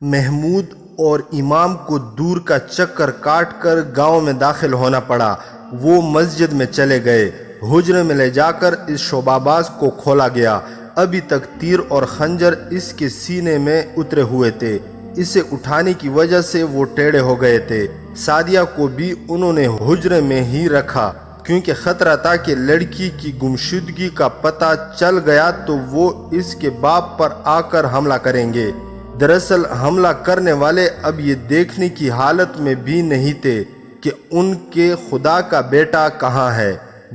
محمود اور امام کو دور کا چکر کاٹ کر گاؤں میں داخل ہونا پڑا۔ وہ مسجد میں چلے گئے۔ حجرے میں لے جا کر اس شعبہ کو کھولا گیا۔ ابھی تک تیر اور خنجر اس کے سینے میں اترے ہوئے تھے۔ اسے اٹھانے کی وجہ سے وہ ٹیڑھے ہو گئے تھے۔ سعدیہ کو بھی انہوں نے حجرے میں ہی رکھا، کیونکہ خطرہ تھا کہ لڑکی کی گمشدگی کا پتہ چل گیا تو وہ اس کے باپ پر آ کر حملہ کریں گے۔ دراصل حملہ کرنے والے اب یہ دیکھنے کی حالت میں بھی نہیں تھے کہ ان کے خدا کا بیٹا کہاں ہے۔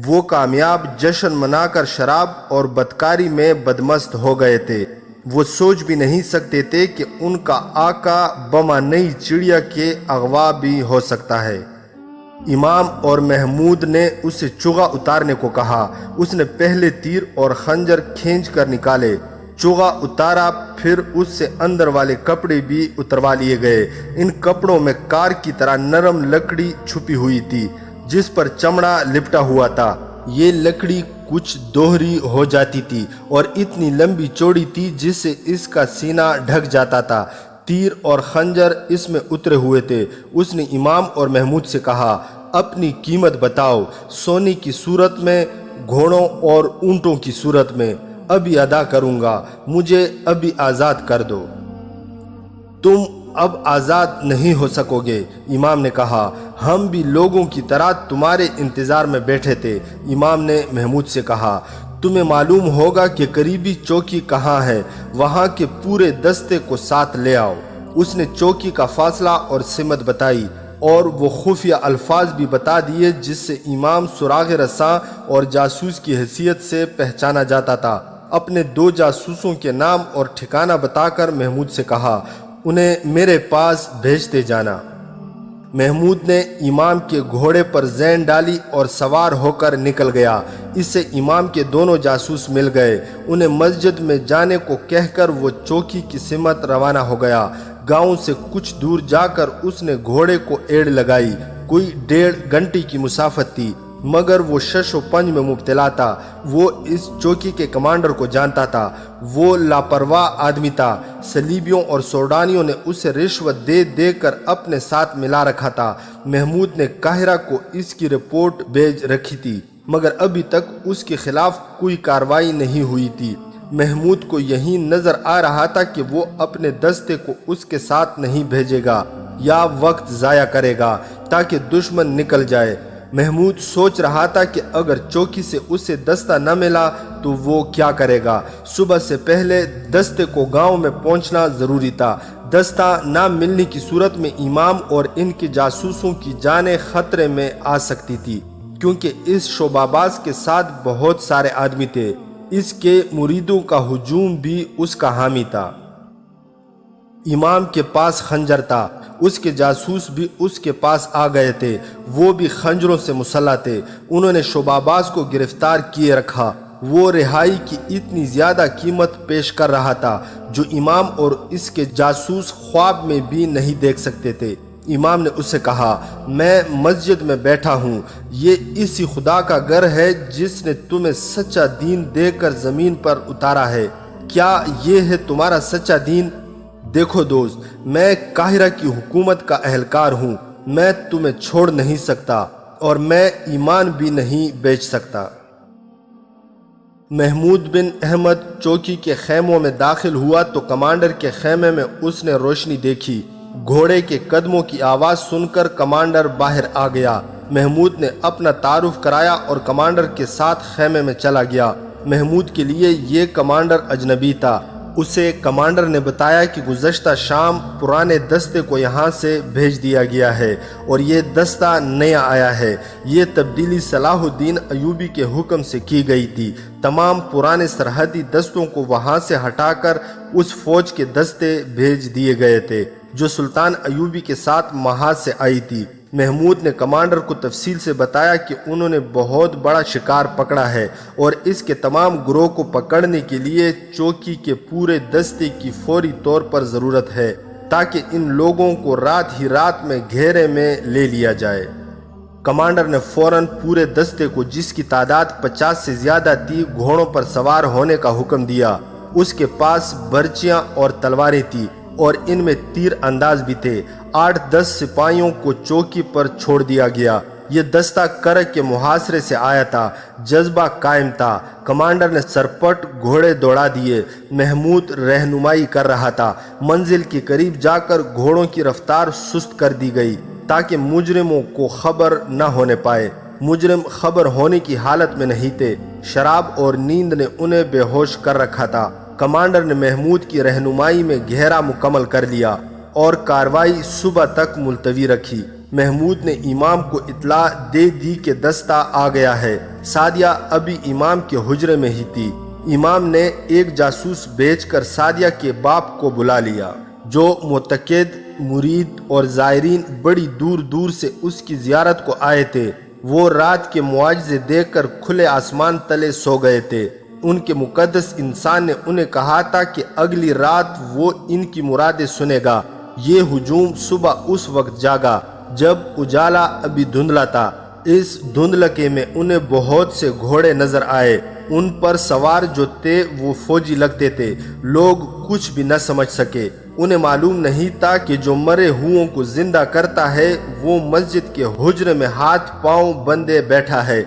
وہ کامیاب جشن منا کر شراب اور بدکاری میں بدمست ہو گئے تھے۔ وہ سوچ بھی نہیں سکتے تھے کہ ان کا آقا بما نئی چڑیا کے اغوا بھی ہو سکتا ہے۔ امام اور محمود نے اسے چوغا اتارنے کو کہا۔ اس نے پہلے تیر اور خنجر کھینچ کر نکالے، چوغا اتارا، پھر اس سے اندر والے کپڑے بھی اتروا لیے گئے۔ ان کپڑوں میں کار کی طرح نرم لکڑی چھپی ہوئی تھی جس پر چمڑا لپٹا ہوا تھا۔ یہ لکڑی کچھ دوہری ہو جاتی تھی اور اتنی لمبی چوڑی تھی جس سے اس کا سینہ ڈھک جاتا تھا۔ تیر اور خنجر اس میں اترے ہوئے تھے۔ اس نے امام اور محمود سے کہا، اپنی قیمت بتاؤ، سونے کی صورت میں، گھوڑوں اور اونٹوں کی صورت میں۔ ابھی ادا کروں گا، مجھے ابھی آزاد کر دو۔ تم اب آزاد نہیں ہو سکو گے، امام نے کہا۔ ہم بھی لوگوں کی طرح تمہارے انتظار میں بیٹھے تھے، امام نے محمود سے کہا۔ تمہیں معلوم ہوگا کہ قریبی چوکی کہاں ہے، وہاں کے پورے دستے کو ساتھ لے آؤ۔ اس نے چوکی کا فاصلہ اور سمت بتائی اور وہ خفیہ الفاظ بھی بتا دیے جس سے امام سراغ رساں اور جاسوس کی حیثیت سے پہچانا جاتا تھا۔ اپنے 2 جاسوسوں کے نام اور ٹھکانہ بتا کر محمود سے کہا، انہیں میرے پاس بھیجتے جانا۔ محمود نے امام کے گھوڑے پر زین ڈالی اور سوار ہو کر نکل گیا۔ اس سے امام کے دونوں جاسوس مل گئے۔ انہیں مسجد میں جانے کو کہہ کر وہ چوکی کی سمت روانہ ہو گیا۔ گاؤں سے کچھ دور جا کر اس نے گھوڑے کو ایڑ لگائی۔ کوئی 1.5 گھنٹے کی مسافت تھی، مگر وہ شش و پنج میں مبتلا تھا۔ وہ اس چوکی کے کمانڈر کو جانتا تھا۔ وہ لاپرواہ آدمی تھا۔ صلیبیوں اور سوڈانیوں نے اسے رشوت دے دے کر اپنے ساتھ ملا رکھا تھا۔ محمود نے قاہرہ کو اس کی رپورٹ بھیج رکھی تھی، مگر ابھی تک اس کے خلاف کوئی کارروائی نہیں ہوئی تھی۔ محمود کو یہی نظر آ رہا تھا کہ وہ اپنے دستے کو اس کے ساتھ نہیں بھیجے گا یا وقت ضائع کرے گا تاکہ دشمن نکل جائے۔ محمود سوچ رہا تھا کہ اگر چوکی سے اسے دستہ نہ ملا تو وہ کیا کرے گا۔ صبح سے پہلے دستے کو گاؤں میں پہنچنا ضروری تھا۔ دستہ نہ ملنے کی صورت میں امام اور ان کے جاسوسوں کی جانیں خطرے میں آ سکتی تھی، کیونکہ اس شعبہ باز کے ساتھ بہت سارے آدمی تھے۔ اس کے مریدوں کا ہجوم بھی اس کا حامی تھا۔ امام کے پاس خنجر تھا، اس کے جاسوس بھی اس کے پاس آ گئے تھے۔ وہ بھی خنجروں سے مسلح تھے۔ انہوں نے شعبہ باز کو گرفتار کیے رکھا۔ وہ رہائی کی اتنی زیادہ قیمت پیش کر رہا تھا جو امام اور اس کے جاسوس خواب میں بھی نہیں دیکھ سکتے تھے۔ امام نے اس سے کہا، میں مسجد میں بیٹھا ہوں، یہ اسی خدا کا گھر ہے جس نے تمہیں سچا دین دے کر زمین پر اتارا ہے۔ کیا یہ ہے تمہارا سچا دین؟ دیکھو دوست، میں قاہرہ کی حکومت کا اہلکار ہوں۔ میں تمہیں چھوڑ نہیں سکتا اور میں ایمان بھی نہیں بیچ سکتا۔ محمود بن احمد چوکی کے خیموں میں داخل ہوا تو کمانڈر کے خیمے میں اس نے روشنی دیکھی۔ گھوڑے کے قدموں کی آواز سن کر کمانڈر باہر آ گیا۔ محمود نے اپنا تعارف کرایا اور کمانڈر کے ساتھ خیمے میں چلا گیا۔ محمود کے لیے یہ کمانڈر اجنبی تھا۔ اسے کمانڈر نے بتایا کہ گزشتہ شام پرانے دستے کو یہاں سے بھیج دیا گیا ہے اور یہ دستہ نیا آیا ہے۔ یہ تبدیلی صلاح الدین ایوبی کے حکم سے کی گئی تھی۔ تمام پرانے سرحدی دستوں کو وہاں سے ہٹا کر اس فوج کے دستے بھیج دیے گئے تھے جو سلطان ایوبی کے ساتھ محاذ سے آئی تھی۔ محمود نے کمانڈر کو تفصیل سے بتایا کہ انہوں نے بہت بڑا شکار پکڑا ہے اور اس کے تمام گروہ کو پکڑنے کے لیے چوکی کے پورے دستے کی فوری طور پر ضرورت ہے تاکہ ان لوگوں کو رات ہی رات میں گھیرے میں لے لیا جائے۔ کمانڈر نے فوراً پورے دستے کو، جس کی تعداد 50 سے زیادہ تھی، گھوڑوں پر سوار ہونے کا حکم دیا۔ اس کے پاس برچیاں اور تلواریں تھیں اور ان میں تیر انداز بھی تھے۔ 8-10 سپاہیوں کو چوکی پر چھوڑ دیا گیا۔ یہ دستہ کرک کے محاصرے سے آیا تھا۔ جذبہ قائم تھا۔ کمانڈر نے سرپٹ گھوڑے دوڑا دیے۔ محمود رہنمائی کر رہا تھا۔ منزل کے قریب جا کر گھوڑوں کی رفتار سست کر دی گئی تاکہ مجرموں کو خبر نہ ہونے پائے۔ مجرم خبر ہونے کی حالت میں نہیں تھے۔ شراب اور نیند نے انہیں بے ہوش کر رکھا تھا۔ کمانڈر نے محمود کی رہنمائی میں گھیرا مکمل کر لیا اور کارروائی صبح تک ملتوی رکھی۔ محمود نے امام کو اطلاع دے دی کہ دستہ آ گیا ہے۔ سعدیہ ابھی امام کے حجرے میں ہی تھی۔ امام نے ایک جاسوس بھیج کر سعدیہ کے باپ کو بلا لیا، جو معتقد، مرید اور زائرین بڑی دور دور سے اس کی زیارت کو آئے تھے۔ وہ رات کے معجزے دیکھ کر کھلے آسمان تلے سو گئے تھے۔ ان کے مقدس انسان نے انہیں کہا تھا کہ اگلی رات وہ ان کی مرادیں سنے گا۔ یہ ہجوم صبح اس وقت جاگا جب اجالا ابھی دھندلا تھا۔ اس دھندلکے میں انہیں بہت سے گھوڑے نظر آئے۔ ان پر سوار جو تھے وہ فوجی لگتے تھے۔ لوگ کچھ بھی نہ سمجھ سکے۔ انہیں معلوم نہیں تھا کہ جو مرے ہوئوں کو زندہ کرتا ہے وہ مسجد کے حجرے میں ہاتھ پاؤں بندھے بیٹھا ہے۔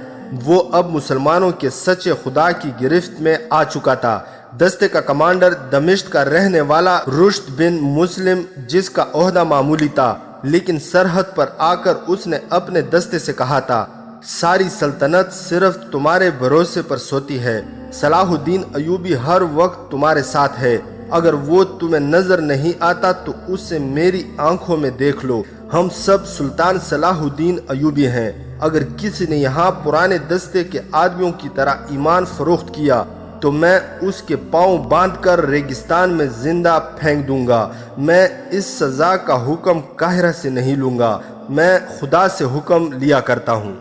وہ اب مسلمانوں کے سچے خدا کی گرفت میں آ چکا تھا۔ دستے کا کمانڈر دمشق کا رہنے والا رشد بن مسلم، جس کا عہدہ معمولی تھا، لیکن سرحد پر آ کر اس نے اپنے دستے سے کہا تھا، ساری سلطنت صرف تمہارے بھروسے پر سوتی ہے۔ صلاح الدین ایوبی ہر وقت تمہارے ساتھ ہے۔ اگر وہ تمہیں نظر نہیں آتا تو اسے میری آنکھوں میں دیکھ لو۔ ہم سب سلطان صلاح الدین ایوبی ہیں۔ اگر کسی نے یہاں پرانے دستے کے آدمیوں کی طرح ایمان فروخت کیا تو میں اس کے پاؤں باندھ کر ریگستان میں زندہ پھینک دوں گا۔ میں اس سزا کا حکم قاہرہ سے نہیں لوں گا، میں خدا سے حکم لیا کرتا ہوں۔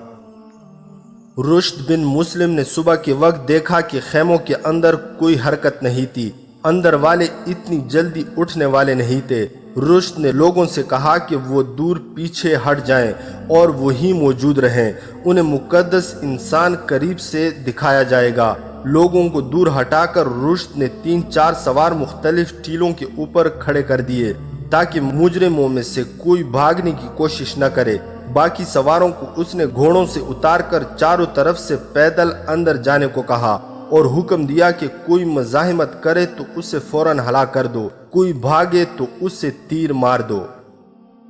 رشد بن مسلم نے صبح کے وقت دیکھا کہ خیموں کے اندر کوئی حرکت نہیں تھی۔ اندر والے اتنی جلدی اٹھنے والے نہیں تھے۔ رشد نے لوگوں سے کہا کہ وہ دور پیچھے ہٹ جائیں اور وہی موجود رہیں۔ انہیں مقدس انسان قریب سے دکھایا جائے گا۔ لوگوں کو دور ہٹا کر رشد نے 3-4 سوار مختلف ٹیلوں کے اوپر کھڑے کر دیے تاکہ مجرموں میں سے کوئی بھاگنے کی کوشش نہ کرے۔ باقی سواروں کو اس نے گھوڑوں سے اتار کر چاروں طرف سے پیدل اندر جانے کو کہا اور حکم دیا کہ کوئی مزاحمت کرے تو اسے فوراً ہلاک کر دو، کوئی بھاگے تو اسے تیر مار دو۔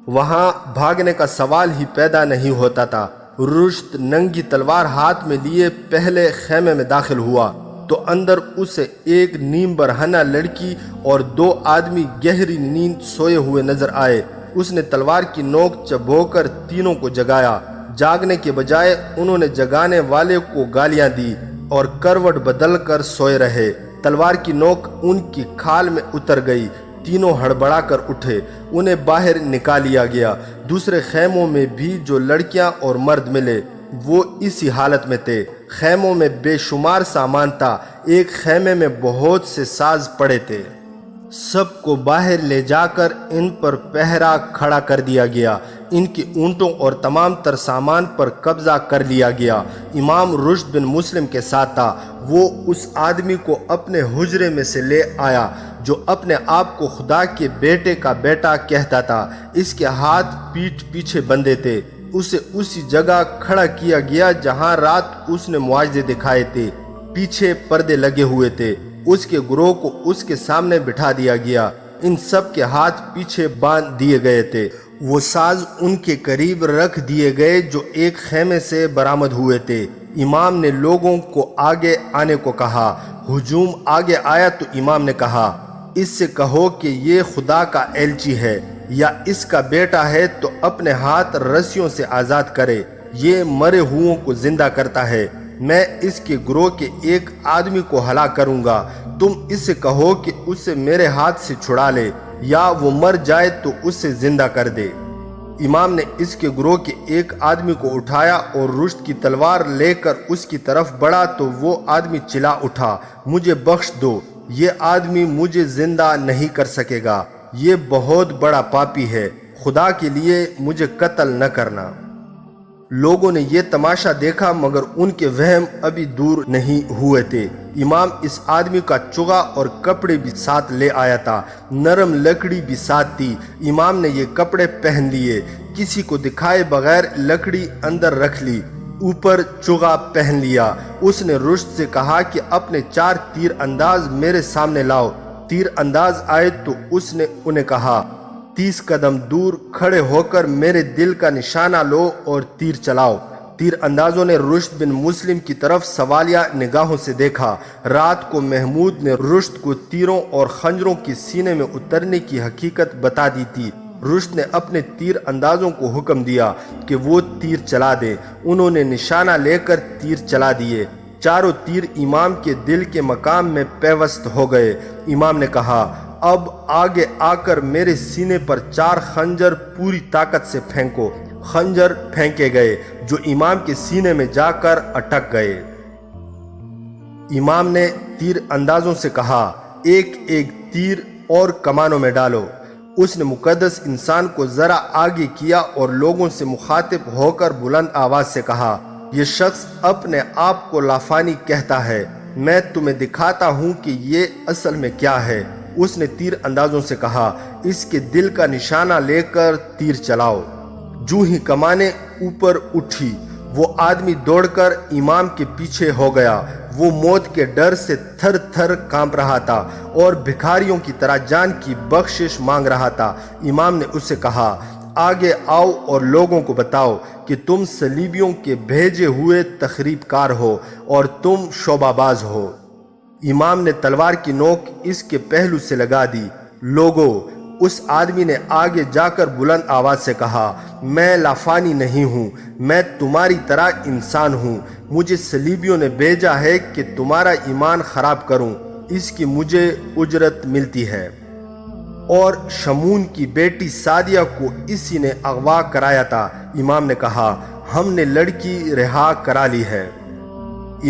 وہاں بھاگنے کا سوال ہی پیدا نہیں ہوتا تھا۔ رشد ننگی تلوار ہاتھ میں لیے پہلے خیمے میں داخل ہوا تو اندر اسے ایک نیم برہنہ لڑکی اور 2 آدمی گہری نیند سوئے ہوئے نظر آئے۔ اس نے تلوار کی نوک چبھو کر تینوں کو جگایا۔ جاگنے کے بجائے انہوں نے جگانے والے کو گالیاں دی اور کروٹ بدل کر سوئے رہے۔ تلوار کی نوک ان کی کھال میں اتر گئی۔ تینوں ہڑبڑا کر اٹھے۔ انہیں باہر نکال لیا گیا۔ دوسرے خیموں میں بھی جو لڑکیاں اور مرد ملے وہ اسی حالت میں تھے۔ خیموں میں بے شمار سامان تھا۔ ایک خیمے میں بہت سے ساز پڑے تھے۔ سب کو باہر لے جا کر ان پر پہرا کھڑا کر دیا گیا۔ ان کی اونٹوں اور تمام تر سامان پر قبضہ کر لیا گیا۔ امام رشد بن مسلم کے ساتھ تھا۔ وہ اس آدمی کو اپنے حجرے میں سے لے آیا جو اپنے آپ کو خدا کے بیٹے کا بیٹا کہتا تھا۔ اس کے ہاتھ پیٹھ پیچھے بندھے تھے۔ اسے اسی جگہ کھڑا کیا گیا جہاں رات اس نے معجزے دکھائے تھے۔ پیچھے پردے لگے ہوئے تھے۔ اس کے گروہ کو اس کے سامنے بٹھا دیا گیا۔ ان سب کے ہاتھ پیچھے باندھ دیے گئے تھے۔ وہ ساز ان کے قریب رکھ دیے گئے جو ایک خیمے سے برآمد ہوئے تھے۔ امام نے لوگوں کو آگے آنے کو کہا۔ ہجوم آگے آیا تو امام نے کہا، اس سے کہو کہ یہ خدا کا ایلچی ہے یا اس کا بیٹا ہے تو اپنے ہاتھ رسیوں سے آزاد کرے۔ یہ مرے ہوئوں کو زندہ کرتا ہے۔ میں اس کے گروہ کے ایک آدمی کو ہلاک کروں گا۔ تم اس سے کہو کہ اسے میرے ہاتھ سے چھڑا لے، یا وہ مر جائے تو اسے زندہ کر دے۔ امام نے اس کے گروہ کے ایک آدمی کو اٹھایا اور رشد کی تلوار لے کر اس کی طرف بڑھا تو وہ آدمی چلا اٹھا، مجھے بخش دو، یہ آدمی مجھے زندہ نہیں کر سکے گا، یہ بہت بڑا پاپی ہے، خدا کے لیے مجھے قتل نہ کرنا۔ لوگوں نے یہ تماشا دیکھا مگر ان کے وہم ابھی دور نہیں ہوئے تھے۔ امام اس آدمی کا چگا اور کپڑے بھی ساتھ لے آیا تھا، نرم لکڑی بھی ساتھ تھی۔ امام نے یہ کپڑے پہن لیے، کسی کو دکھائے بغیر لکڑی اندر رکھ لی، اوپر چگا پہن لیا۔ اس نے رشد سے کہا کہ اپنے 4 تیر انداز میرے سامنے لاؤ۔ تیر انداز آئے تو اس نے انہیں کہا 30 قدم دور کھڑے ہو کر میرے دل کا نشانہ لو اور تیر چلاؤ۔ تیر اندازوں نے رشد بن مسلم کی طرف سوالیہ نگاہوں سے دیکھا۔ رات کو محمود نے رشد کو تیروں اور خنجروں کی سینے میں اترنے کی حقیقت بتا دی تھی۔ رشد نے اپنے تیر اندازوں کو حکم دیا کہ وہ تیر چلا دیں۔ انہوں نے نشانہ لے کر تیر چلا دیے۔ چاروں تیر امام کے دل کے مقام میں پیوست ہو گئے۔ امام نے کہا اب آگے آ کر میرے سینے پر 4 خنجر پوری طاقت سے پھینکو۔ خنجر پھینکے گئے جو امام کے سینے میں جا کر اٹک گئے۔ امام نے تیر اندازوں سے کہا ایک ایک تیر اور کمانوں میں ڈالو۔ اس نے مقدس انسان کو ذرا آگے کیا اور لوگوں سے مخاطب ہو کر بلند آواز سے کہا یہ شخص اپنے آپ کو لافانی کہتا ہے، میں تمہیں دکھاتا ہوں کہ یہ اصل میں کیا ہے۔ اس نے تیر اندازوں سے کہا اس کے دل کا نشانہ لے کر تیر چلاؤ۔ جو ہی کمانیں اوپر اٹھی وہ آدمی دوڑ کر امام کے پیچھے ہو گیا۔ وہ موت کے ڈر سے تھر تھر کانپ رہا تھا اور بھکاریوں کی طرح جان کی بخشش مانگ رہا تھا۔ امام نے اس سے کہا آگے آؤ اور لوگوں کو بتاؤ کہ تم صلیبیوں کے بھیجے ہوئے تخریب کار ہو اور تم شعبہ باز ہو۔ امام نے تلوار کی نوک اس کے پہلو سے لگا دی۔ لوگوں، اس آدمی نے آگے جا کر بلند آواز سے کہا میں لافانی نہیں ہوں، میں تمہاری طرح انسان ہوں۔ مجھے صلیبیوں نے بھیجا ہے کہ تمہارا ایمان خراب کروں، اس کی مجھے اجرت ملتی ہے۔ اور شمون کی بیٹی سعدیہ کو اسی نے اغوا کرایا تھا۔ امام نے کہا ہم نے لڑکی رہا کرا لی ہے۔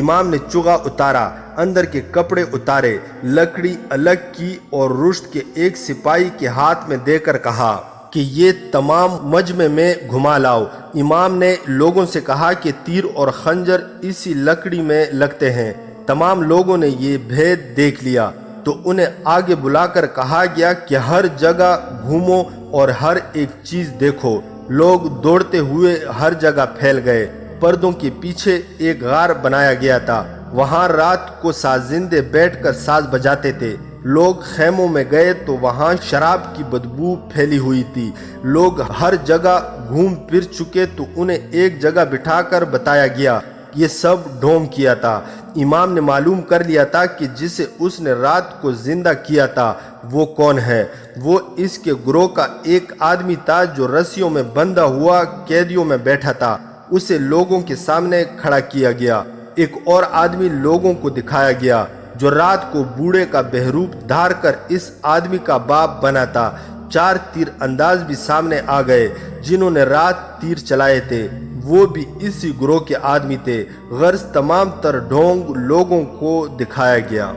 امام نے چگا اتارا، اندر کے کپڑے اتارے، لکڑی الگ کی اور رشد کے ایک سپاہی کے ہاتھ میں دے کر کہا کہ یہ تمام مجمع میں گھما لاؤ۔ امام نے لوگوں سے کہا کہ تیر اور خنجر اسی لکڑی میں لگتے ہیں۔ تمام لوگوں نے یہ بھید دیکھ لیا تو انہیں آگے بلا کر کہا گیا کہ ہر جگہ گھومو اور ہر ایک چیز دیکھو۔ لوگ دوڑتے ہوئے ہر جگہ پھیل گئے۔ پردوں کے پیچھے ایک غار بنایا گیا تھا، وہاں رات کو سازندے بیٹھ کر ساز بجاتے تھے۔ لوگ خیموں میں گئے تو وہاں شراب کی بدبو پھیلی ہوئی تھی۔ لوگ ہر جگہ گھوم پھر چکے تو انہیں ایک جگہ بٹھا کر بتایا گیا یہ سب ڈھونگ کیا تھا۔ امام نے معلوم کر لیا تھا کہ جسے اس نے رات کو زندہ کیا تھا وہ کون ہے۔ وہ اس کے گروہ کا ایک آدمی تھا جو رسیوں میں بندھا ہوا قیدیوں میں بیٹھا تھا۔ اسے لوگوں کے سامنے کھڑا کیا گیا۔ ایک اور آدمی لوگوں کو دکھایا گیا جو رات کو بوڑھے کا بہروپ دھار کر اس آدمی کا باپ بنا تھا۔ 4 تیر انداز بھی سامنے آ گئے جنہوں نے رات تیر چلائے تھے، وہ بھی اسی گروہ کے آدمی تھے۔ غرض تمام تر ڈھونگ لوگوں کو دکھایا گیا۔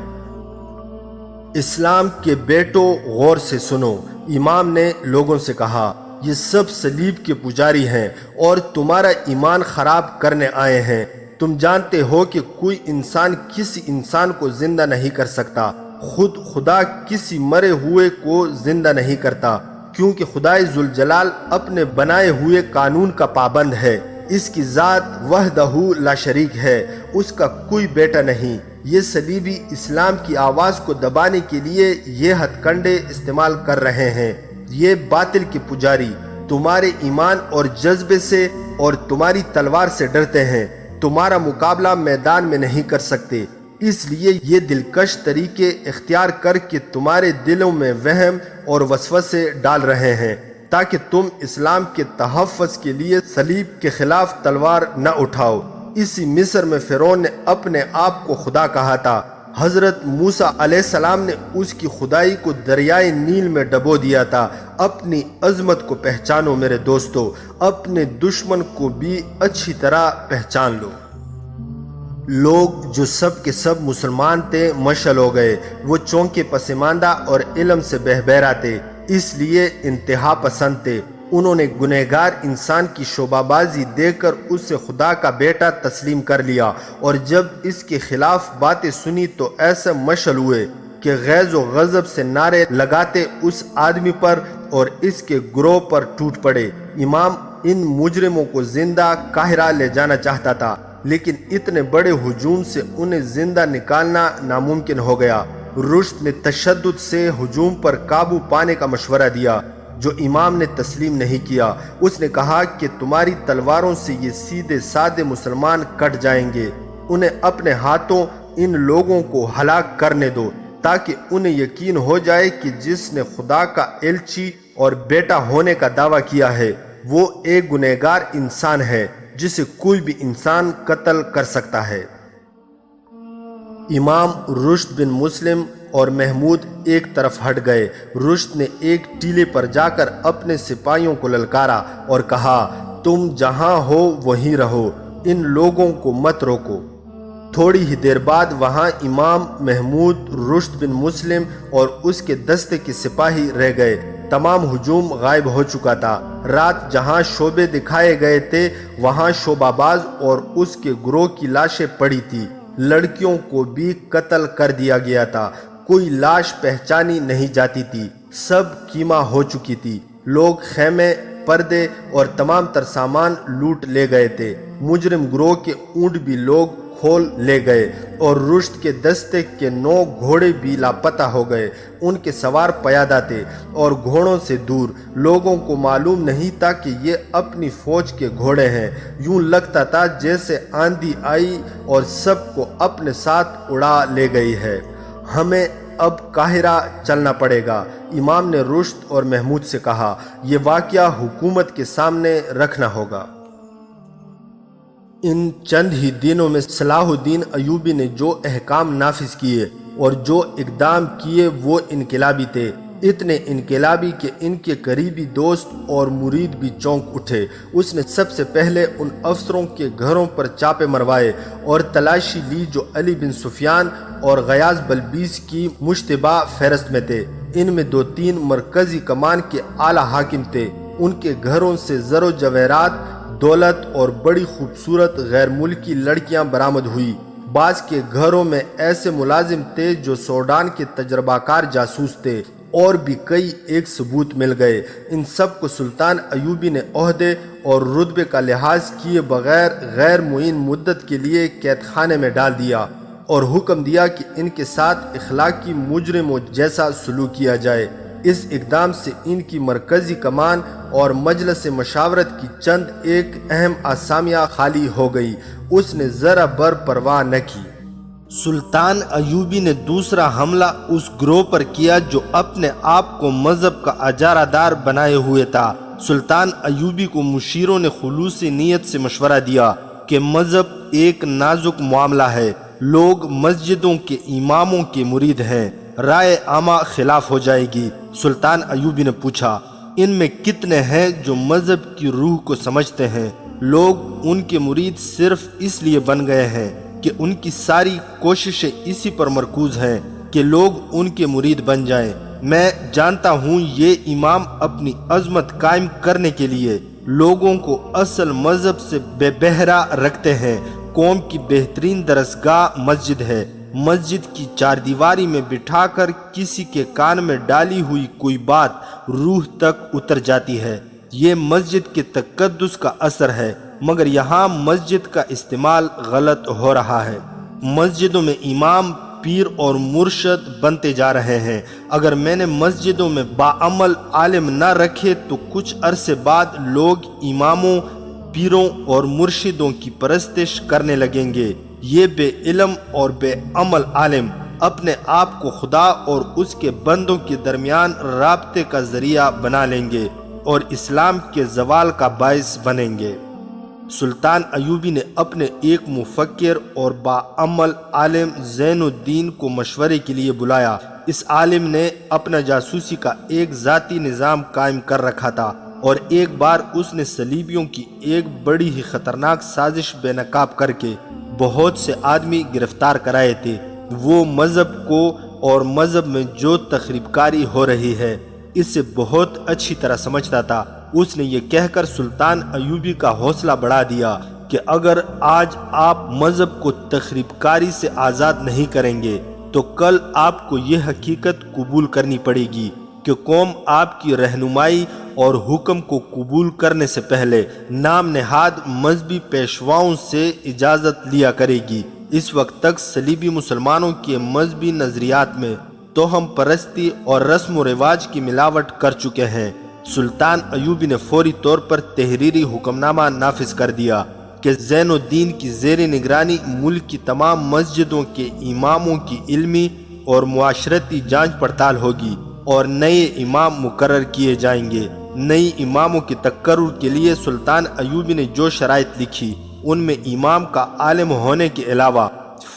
اسلام کے بیٹوں غور سے سنو، امام نے لوگوں سے کہا یہ سب صلیب کے پجاری ہیں اور تمہارا ایمان خراب کرنے آئے ہیں۔ تم جانتے ہو کہ کوئی انسان کسی انسان کو زندہ نہیں کر سکتا، خود خدا کسی مرے ہوئے کو زندہ نہیں کرتا، کیونکہ خدائے ذوالجلال اپنے بنائے ہوئے قانون کا پابند ہے۔ اس کی ذات وحدہ لا شریک ہے، اس کا کوئی بیٹا نہیں۔ یہ صلیبی اسلام کی آواز کو دبانے کے لیے یہ ہتھ کنڈے استعمال کر رہے ہیں۔ یہ باطل کے پجاری تمہارے ایمان اور جذبے سے اور تمہاری تلوار سے ڈرتے ہیں، تمہارا مقابلہ میدان میں نہیں کر سکتے، اس لیے یہ دلکش طریقے اختیار کر کے تمہارے دلوں میں وہم اور وسوسے ڈال رہے ہیں تاکہ تم اسلام کے تحفظ کے لیے صلیب کے خلاف تلوار نہ اٹھاؤ۔ اسی مصر میں فرعون نے اپنے آپ کو خدا کہا تھا۔ حضرت موسیٰ علیہ السلام نے اس کی خدائی کو دریائے نیل میں ڈبو دیا تھا۔ اپنی عظمت کو پہچانو میرے دوستو، اپنے دشمن کو بھی اچھی طرح پہچان لو۔ لوگ جو سب کے سب مسلمان تھے مشل ہو گئے، وہ چونکے پسماندہ اور علم سے بہبہرا تھے، اس لیے انتہا پسند تھے۔ انہوں نے گنہگار انسان کی شعبہ بازی دیکھ کر اسے خدا کا بیٹا تسلیم کر لیا، اور جب اس کے خلاف باتیں سنی تو ایسے مشعل ہوئے کہ غیظ و غضب سے نعرے لگاتے اس آدمی پر اور اس کے گروہ پر ٹوٹ پڑے۔ امام ان مجرموں کو زندہ قاہرہ لے جانا چاہتا تھا، لیکن اتنے بڑے ہجوم سے انہیں زندہ نکالنا ناممکن ہو گیا۔ رشد نے تشدد سے ہجوم پر قابو پانے کا مشورہ دیا، جو امام نے تسلیم نہیں کیا۔ اس نے کہا کہ تمہاری تلواروں سے یہ سیدھے سادے مسلمان کٹ جائیں گے، انہیں اپنے ہاتھوں ان لوگوں کو ہلاک کرنے دو، تاکہ انہیں یقین ہو جائے کہ جس نے خدا کا الچی اور بیٹا ہونے کا دعویٰ کیا ہے وہ ایک گنہگار انسان ہے جسے کوئی بھی انسان قتل کر سکتا ہے۔ امام رشد بن مسلم اور محمود ایک طرف ہٹ گئے۔ رشد نے ایک ٹیلے پر جا کر اپنے سپاہیوں کو للکارا اور کہا، تم جہاں ہو وہیں رہو، ان لوگوں کو مت روکو۔ تھوڑی ہی دیر بعد وہاں امام محمود، رشد بن مسلم اور اس کے دستے کے سپاہی رہ گئے۔ تمام ہجوم غائب ہو چکا تھا۔ رات جہاں شعبے دکھائے گئے تھے وہاں شعبہ باز اور اس کے گروہ کی لاشیں پڑی تھی۔ لڑکیوں کو بھی قتل کر دیا گیا تھا، کوئی لاش پہچانی نہیں جاتی تھی، سب کیما ہو چکی تھی۔ لوگ خیمے، پردے اور تمام تر سامان لوٹ لے گئے تھے۔ مجرم گروہ کے اونٹ بھی لوگ کھول لے گئے اور رشد کے دستے کے 9 گھوڑے بھی لاپتہ ہو گئے۔ ان کے سوار پیادہ تھے اور گھوڑوں سے دور۔ لوگوں کو معلوم نہیں تھا کہ یہ اپنی فوج کے گھوڑے ہیں۔ یوں لگتا تھا جیسے آندھی آئی اور سب کو اپنے ساتھ اڑا لے گئی ہے۔ ہمیں اب قاہرہ چلنا پڑے گا، امام نے رشد اور محمود سے کہا۔ یہ واقعہ حکومت کے سامنے رکھنا ہوگا۔ ان چند ہی دنوں میں صلاح الدین ایوبی نے جو احکام نافذ کیے اور جو اقدام کیے وہ انقلابی تھے، اتنے انقلابی کہ ان کے قریبی دوست اور مرید بھی چونک اٹھے۔ اس نے سب سے پہلے ان افسروں کے گھروں پر چاپے مروائے اور تلاشی لی جو علی بن سفیان اور غیاث بلبیس کی مشتبہ فہرست میں تھے۔ ان میں 2-3 مرکزی کمان کے اعلیٰ حاکم تھے۔ ان کے گھروں سے زر و جواہرات، دولت اور بڑی خوبصورت غیر ملکی لڑکیاں برآمد ہوئی۔ بعض کے گھروں میں ایسے ملازم تھے جو سوڈان کے تجربہ کار جاسوس تھے، اور بھی کئی ایک ثبوت مل گئے۔ ان سب کو سلطان ایوبی نے عہدے اور رتبے کا لحاظ کیے بغیر غیر معین مدت کے لیے قید خانے میں ڈال دیا اور حکم دیا کہ ان کے ساتھ اخلاقی مجرموں جیسا سلوک کیا جائے۔ اس اقدام سے ان کی مرکزی کمان اور مجلس مشاورت کی چند ایک اہم اسامیاں خالی ہو گئی۔ اس نے ذرا بر پرواہ نہ کی۔ سلطان ایوبی نے دوسرا حملہ اس گروہ پر کیا جو اپنے آپ کو مذہب کا اجارہ دار بنائے ہوئے تھا۔ سلطان ایوبی کو مشیروں نے خلوصی نیت سے مشورہ دیا کہ مذہب ایک نازک معاملہ ہے، لوگ مسجدوں کے اماموں کے مرید ہیں، رائے عامہ خلاف ہو جائے گی۔ سلطان ایوبی نے پوچھا، ان میں کتنے ہیں جو مذہب کی روح کو سمجھتے ہیں؟ لوگ ان کے مرید صرف اس لیے بن گئے ہیں کہ ان کی ساری کوششیں اسی پر مرکوز ہیں کہ لوگ ان کے مرید بن جائیں۔ میں جانتا ہوں یہ امام اپنی عظمت قائم کرنے کے لیے لوگوں کو اصل مذہب سے بے بہرا رکھتے ہیں۔ قوم کی بہترین درسگاہ مسجد ہے۔ مسجد کی 4 دیواری میں بٹھا کر کسی کے کان میں ڈالی ہوئی کوئی بات روح تک اتر جاتی ہے۔ یہ مسجد کے تقدس کا اثر ہے، مگر یہاں مسجد کا استعمال غلط ہو رہا ہے۔ مسجدوں میں امام، پیر اور مرشد بنتے جا رہے ہیں۔ اگر میں نے مسجدوں میں باعمل عالم نہ رکھے تو کچھ عرصے بعد لوگ اماموں، پیروں اور مرشدوں کی پرستش کرنے لگیں گے۔ یہ بے علم اور بے عمل عالم اپنے آپ کو خدا اور اس کے بندوں کے درمیان رابطے کا ذریعہ بنا لیں گے اور اسلام کے زوال کا باعث بنیں گے۔ سلطان ایوبی نے اپنے ایک مفکر اور باعمل عالم زین الدین کو مشورے کے لیے بلایا۔ اس عالم نے اپنا جاسوسی کا ایک ذاتی نظام قائم کر رکھا تھا اور ایک بار اس نے صلیبیوں کی ایک بڑی ہی خطرناک سازش بے نقاب کر کے بہت سے آدمی گرفتار کرائے تھے۔ وہ مذہب کو اور مذہب میں جو تخریب کاری ہو رہی ہے اسے بہت اچھی طرح سمجھتا تھا۔ اس نے یہ کہہ کر سلطان ایوبی کا حوصلہ بڑھا دیا کہ اگر آج آپ مذہب کو تخریب کاری سے آزاد نہیں کریں گے تو کل آپ کو یہ حقیقت قبول کرنی پڑے گی کہ قوم آپ کی رہنمائی اور حکم کو قبول کرنے سے پہلے نام نہاد مذہبی پیشواؤں سے اجازت لیا کرے گی۔ اس وقت تک صلیبی مسلمانوں کے مذہبی نظریات میں توہم پرستی اور رسم و رواج کی ملاوٹ کر چکے ہیں۔ سلطان ایوبی نے فوری طور پر تحریری حکمنامہ نافذ کر دیا کہ زین الدین کی زیر نگرانی ملک کی تمام مسجدوں کے اماموں کی علمی اور معاشرتی جانچ پڑتال ہوگی اور نئے امام مقرر کیے جائیں گے۔ نئی اماموں کے تقرر کے لیے سلطان ایوبی نے جو شرائط لکھی ان میں امام کا عالم ہونے کے علاوہ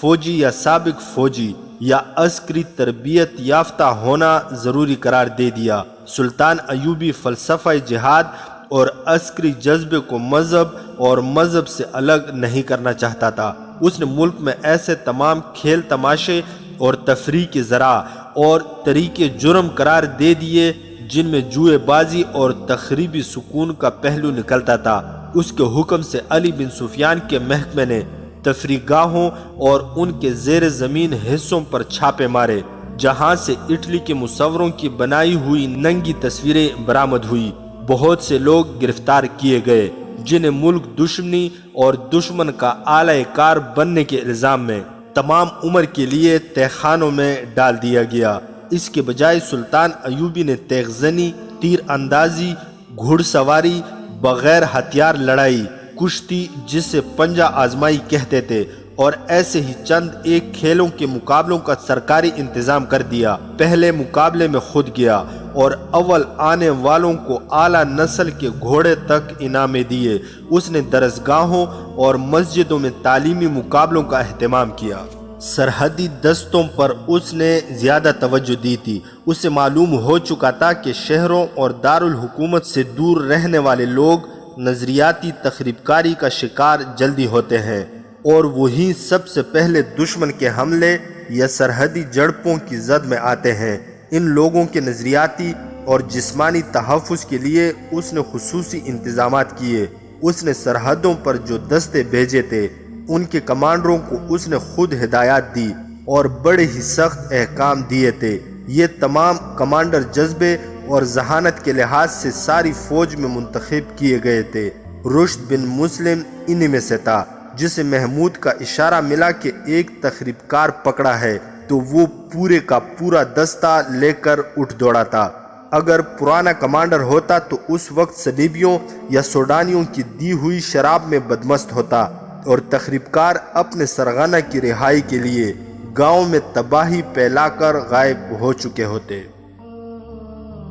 فوجی یا سابق فوجی یا عسکری تربیت یافتہ ہونا ضروری قرار دے دیا۔ سلطان ایوبی فلسفہ جہاد اور عسکری جذبے کو مذہب اور مذہب سے الگ نہیں کرنا چاہتا تھا۔ اس نے ملک میں ایسے تمام کھیل تماشے اور تفریح کے ذرائع اور طریقے جرم قرار دے دیے جن میں جوئے بازی اور تخریبی سکون کا پہلو نکلتا تھا۔ اس کے حکم سے علی بن سفیان کے محکمے نے تفریح گاہوں اور ان کے زیر زمین حصوں پر چھاپے مارے جہاں سے اٹلی کے مصوروں کی بنائی ہوئی ننگی تصویریں برآمد ہوئی۔ بہت سے لوگ گرفتار کیے گئے جنہیں ملک دشمنی اور دشمن کا اعلی کار بننے کے الزام میں تمام عمر کے لیے تہ خانوں میں ڈال دیا گیا۔ اس کے بجائے سلطان ایوبی نے تیغ زنی، تیر اندازی، گھڑ سواری، بغیر ہتھیار لڑائی، کشتی جسے پنجہ آزمائی کہتے تھے اور ایسے ہی چند ایک کھیلوں کے مقابلوں کا سرکاری انتظام کر دیا۔ پہلے مقابلے میں خود گیا اور اول آنے والوں کو اعلیٰ نسل کے گھوڑے تک انعامیں دیے۔ اس نے درسگاہوں اور مسجدوں میں تعلیمی مقابلوں کا اہتمام کیا۔ سرحدی دستوں پر اس نے زیادہ توجہ دی تھی۔ اسے معلوم ہو چکا تھا کہ شہروں اور دارالحکومت سے دور رہنے والے لوگ نظریاتی تخریب کاری کا شکار جلدی ہوتے ہیں اور وہی سب سے پہلے دشمن کے حملے یا سرحدی جھڑپوں کی زد میں آتے ہیں۔ ان لوگوں کے نظریاتی اور جسمانی تحفظ کے لیے اس نے خصوصی انتظامات کیے۔ اس نے سرحدوں پر جو دستے بھیجے تھے ان کے کمانڈروں کو اس نے خود ہدایات دی اور بڑے ہی سخت احکام دیے تھے۔ یہ تمام کمانڈر جذبے اور ذہانت کے لحاظ سے ساری فوج میں منتخب کیے گئے تھے۔ رشد بن مسلم انہی میں سے تھا، جسے محمود کا اشارہ ملا کہ ایک تخریب کار پکڑا ہے تو وہ پورے کا پورا دستہ لے کر اٹھ دوڑا تھا۔ اگر پرانا کمانڈر ہوتا تو اس وقت صلیبیوں یا سوڈانیوں کی دی ہوئی شراب میں بدمست ہوتا اور تخریب کار اپنے سرغنہ کی رہائی کے لیے گاؤں میں تباہی پھیلا کر غائب ہو چکے ہوتے۔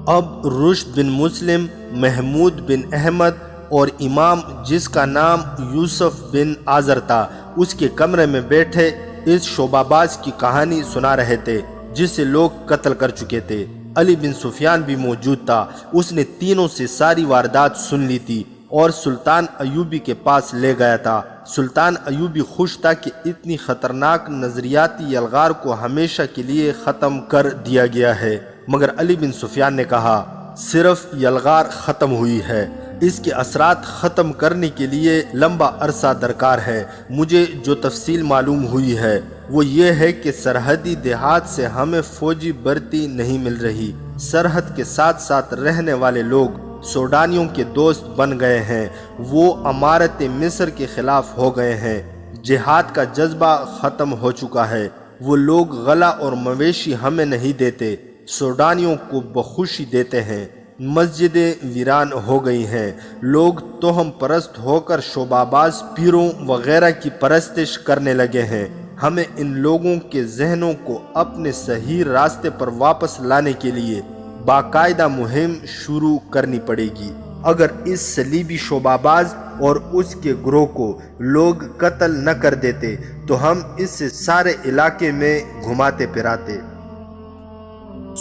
اب رشد بن مسلم، محمود بن احمد اور امام جس کا نام یوسف بن آذر تھا اس کے کمرے میں بیٹھے اس شعبہ باز کی کہانی سنا رہے تھے جسے لوگ قتل کر چکے تھے۔ علی بن سفیان بھی موجود تھا۔ اس نے تینوں سے ساری واردات سن لی تھی اور سلطان ایوبی کے پاس لے گیا تھا۔ سلطان ایوبی خوش تھا کہ اتنی خطرناک نظریاتی یلغار کو ہمیشہ کے لیے ختم کر دیا گیا ہے، مگر علی بن سفیان نے کہا صرف یلغار ختم ہوئی ہے، اس کے اثرات ختم کرنے کے لیے لمبا عرصہ درکار ہے۔ مجھے جو تفصیل معلوم ہوئی ہے وہ یہ ہے کہ سرحدی دیہات سے ہمیں فوجی بھرتی نہیں مل رہی۔ سرحد کے ساتھ ساتھ رہنے والے لوگ سوڈانیوں کے دوست بن گئے ہیں، وہ امارت مصر کے خلاف ہو گئے ہیں، جہاد کا جذبہ ختم ہو چکا ہے، وہ لوگ غلہ اور مویشی ہمیں نہیں دیتے، سوڈانیوں کو بخوشی دیتے ہیں، مسجدیں ویران ہو گئی ہیں، لوگ توہم پرست ہو کر شعبہ باز پیروں وغیرہ کی پرستش کرنے لگے ہیں۔ ہمیں ان لوگوں کے ذہنوں کو اپنے صحیح راستے پر واپس لانے کے لیے باقاعدہ مہم شروع کرنی پڑے گی۔ اگر اس صلیبی شعبہ باز اور اس کے گروہ کو لوگ قتل نہ کر دیتے تو ہم اس سے سارے علاقے میں گھماتے پھراتے۔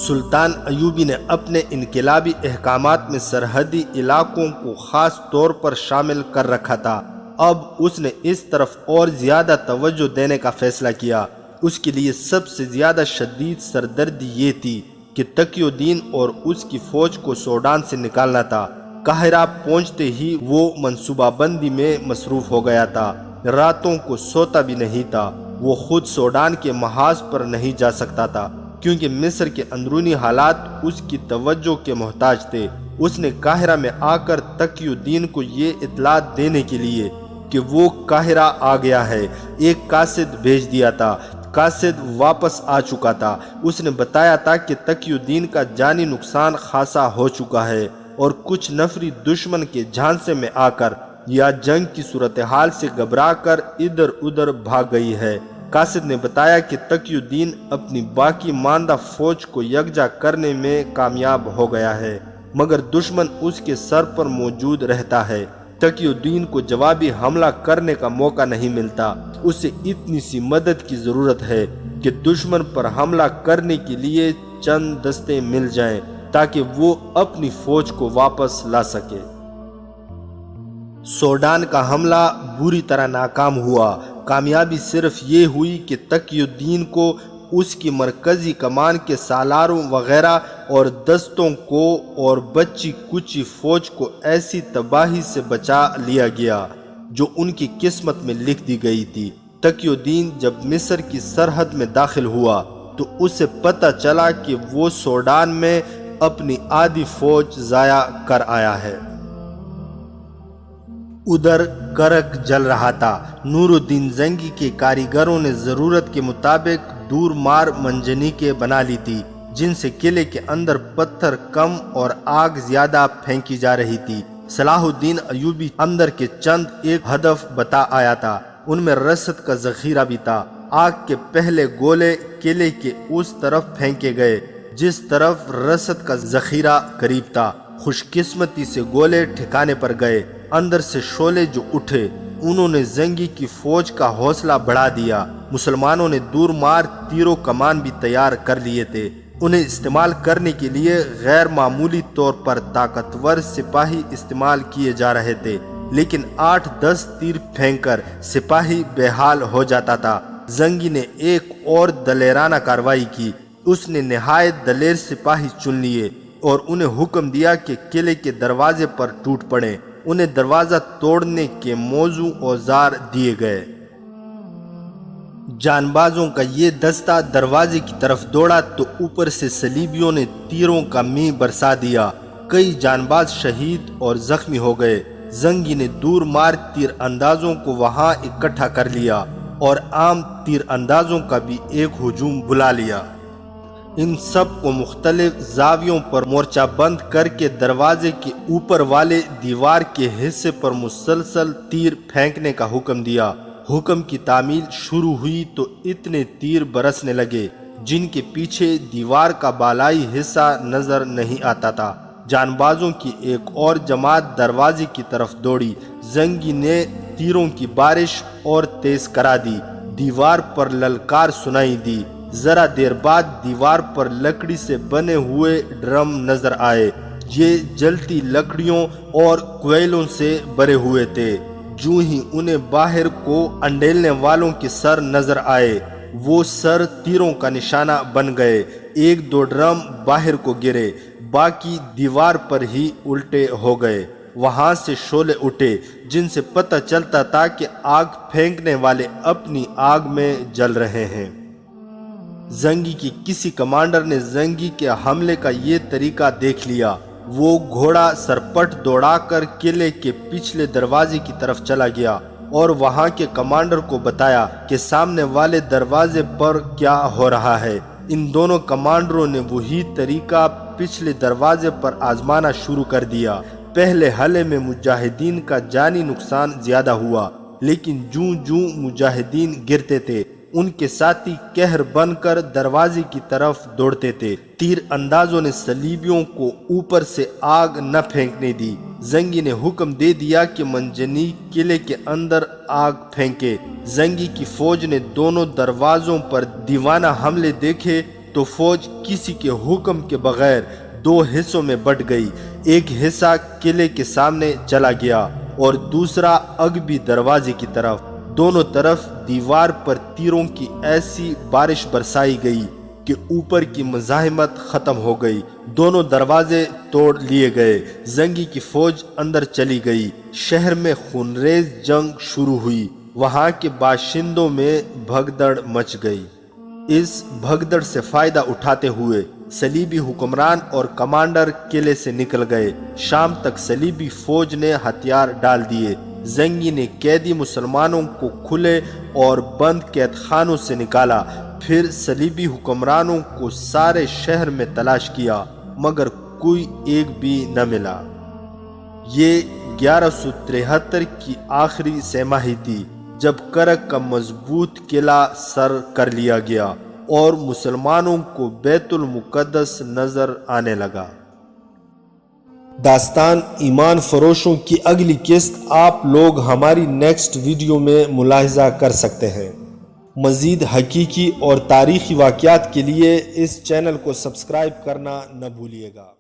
سلطان ایوبی نے اپنے انقلابی احکامات میں سرحدی علاقوں کو خاص طور پر شامل کر رکھا تھا۔ اب اس نے اس طرف اور زیادہ توجہ دینے کا فیصلہ کیا۔ اس کے لیے سب سے زیادہ شدید سردردی یہ تھی کہ تقی الدین اور اس کی فوج کو سوڈان سے نکالنا تھا۔ قاہرہ پہنچتے ہی وہ منصوبہ بندی میں مصروف ہو گیا تھا، راتوں کو سوتا بھی نہیں تھا۔ وہ خود سوڈان کے محاذ پر نہیں جا سکتا تھا کیونکہ مصر کے اندرونی حالات اس کی توجہ کے محتاج تھے۔ اس نے قاہرہ میں آ کر تقی الدین کو یہ اطلاع دینے کے لیے کہ وہ قاہرہ آ گیا ہے ایک قاصد بھیج دیا تھا۔ قاصد واپس آ چکا تھا۔ اس نے بتایا تھا کہ تقی الدین کا جانی نقصان خاصا ہو چکا ہے اور کچھ نفری دشمن کے جھانسے میں آ کر یا جنگ کی صورتحال سے گھبرا کر ادھر ادھر بھاگ گئی ہے۔ قاصد نے بتایا کہ تقی الدین اپنی باقی ماندہ فوج کو یکجا کرنے میں کامیاب ہو گیا ہے، مگر دشمن اس کے سر پر موجود رہتا ہے۔ تقی الدین کو جوابی حملہ کرنے کا موقع نہیں ملتا۔ اسے اتنی سی مدد کی ضرورت ہے کہ دشمن پر حملہ کرنے کے لیے چند دستے مل جائیں تاکہ وہ اپنی فوج کو واپس لا سکے۔ سوڈان کا حملہ بری طرح ناکام ہوا۔ کامیابی صرف یہ ہوئی کہ تقی الدین کو اس کی مرکزی کمان کے سالاروں وغیرہ اور دستوں کو اور بچی کچی فوج کو ایسی تباہی سے بچا لیا گیا جو ان کی قسمت میں لکھ دی گئی تھی۔ تقی الدین جب مصر کی سرحد میں داخل ہوا تو اسے پتہ چلا کہ وہ سوڈان میں اپنی آدھی فوج ضائع کر آیا ہے۔ ادھر کرک جل رہا تھا۔ نور الدین زنگی کے کاریگروں نے ضرورت کے مطابق دور مار منجنیقیں بنا لی تھی جن سے قلعے کے اندر پتھر کم اور آگ زیادہ پھینکی جا رہی تھی۔ صلاح الدین ایوبی اندر کے چند ایک ہدف بتا آیا تھا، ان میں رسد کا ذخیرہ بھی تھا۔ آگ کے پہلے گولے قلعے کے اس طرف پھینکے گئے جس طرف رسد کا ذخیرہ قریب تھا۔ خوش قسمتی سے گولے ٹھکانے پر گئے۔ اندر سے شعلے جو اٹھے انہوں نے زنگی کی فوج کا حوصلہ بڑھا دیا۔ مسلمانوں نے دور مار تیرو کمان بھی تیار کر لیے تھے۔ انہیں استعمال کرنے کے لیے غیر معمولی طور پر طاقتور سپاہی استعمال کیے جا رہے تھے، لیکن 8-10 تیر پھینک کر سپاہی بے حال ہو جاتا تھا۔ زنگی نے ایک اور دلیرانہ کارروائی کی۔ اس نے نہایت دلیر سپاہی چن لیے اور انہیں حکم دیا کہ قلعے کے دروازے پر ٹوٹ پڑیں۔ انہیں دروازہ توڑنے کے موزوں اوزار دیے گئے۔ جان بازوں کا یہ دستہ دروازے کی طرف دوڑا تو اوپر سے صلیبیوں نے تیروں کا مہ برسا دیا۔ کئی جان باز شہید اور زخمی ہو گئے۔ زنگی نے دور مار تیر اندازوں کو وہاں اکٹھا کر لیا اور عام تیر اندازوں کا بھی ایک ہجوم بلا لیا۔ ان سب کو مختلف زاویوں پر مورچہ بند کر کے دروازے کے اوپر والے دیوار کے حصے پر مسلسل تیر پھینکنے کا حکم دیا۔ حکم کی تعمیل شروع ہوئی تو اتنے تیر برسنے لگے جن کے پیچھے دیوار کا بالائی حصہ نظر نہیں آتا تھا۔ جان بازوں کی ایک اور جماعت دروازے کی طرف دوڑی۔ زنگی نے تیروں کی بارش اور تیز کرا دی۔ دیوار پر للکار سنائی دی۔ ذرا دیر بعد دیوار پر لکڑی سے بنے ہوئے ڈرم نظر آئے۔ یہ جلتی لکڑیوں اور کوئلوں سے بھرے ہوئے تھے۔ جو ہی انہیں باہر کو انڈیلنے والوں کے سر نظر آئے وہ سر تیروں کا نشانہ بن گئے۔ 1-2 ڈرم باہر کو گرے، باقی دیوار پر ہی الٹے ہو گئے۔ وہاں سے شعلے اٹھے جن سے پتہ چلتا تھا کہ آگ پھینکنے والے اپنی آگ میں جل رہے ہیں۔ زنگی کے کسی کمانڈر نے زنگی کے حملے کا یہ طریقہ دیکھ لیا۔ وہ گھوڑا سرپٹ دوڑا کر قلعے کے پچھلے دروازے کی طرف چلا گیا اور وہاں کے کمانڈر کو بتایا کہ سامنے والے دروازے پر کیا ہو رہا ہے۔ ان دونوں کمانڈروں نے وہی طریقہ پچھلے دروازے پر آزمانا شروع کر دیا۔ پہلے حملے میں مجاہدین کا جانی نقصان زیادہ ہوا، لیکن جوں مجاہدین گرتے تھے ان کے ساتھی قہر بن کر دروازے کی طرف دوڑتے تھے۔ تیر اندازوں نے صلیبیوں کو اوپر سے آگ نہ پھینکنے دی۔ زنگی نے حکم دے دیا کہ منجنیق قلعے کے اندر آگ پھینکے۔ زنگی کی فوج نے دونوں دروازوں پر دیوانہ حملے دیکھے تو فوج کسی کے حکم کے بغیر 2 حصوں میں بٹ گئی۔ ایک حصہ قلعے کے سامنے چلا گیا اور دوسرا اغبی دروازے کی طرف۔ دونوں طرف دیوار پر تیروں کی ایسی بارش برسائی گئی کہ اوپر کی مزاحمت ختم ہو گئی، دونوں دروازے توڑ لیے گئے، زنگی کی فوج اندر چلی گئی، شہر میں خونریز جنگ شروع ہوئی، وہاں کے باشندوں میں بھگدڑ مچ گئی۔ اس بھگدڑ سے فائدہ اٹھاتے ہوئے صلیبی حکمران اور کمانڈر قلعے سے نکل گئے۔ شام تک صلیبی فوج نے ہتھیار ڈال دیے، زنگی نے قیدی مسلمانوں کو کھلے اور بند قید خانوں سے نکالا، پھر صلیبی حکمرانوں کو سارے شہر میں تلاش کیا مگر کوئی ایک بھی نہ ملا۔ یہ 1173 کی آخری سہ ماہی تھی جب کرک کا مضبوط قلعہ سر کر لیا گیا اور مسلمانوں کو بیت المقدس نظر آنے لگا۔ داستان ایمان فروشوں کی اگلی قسط آپ لوگ ہماری نیکسٹ ویڈیو میں ملاحظہ کر سکتے ہیں۔ مزید حقیقی اور تاریخی واقعات کے لیے اس چینل کو سبسکرائب کرنا نہ بھولیے گا۔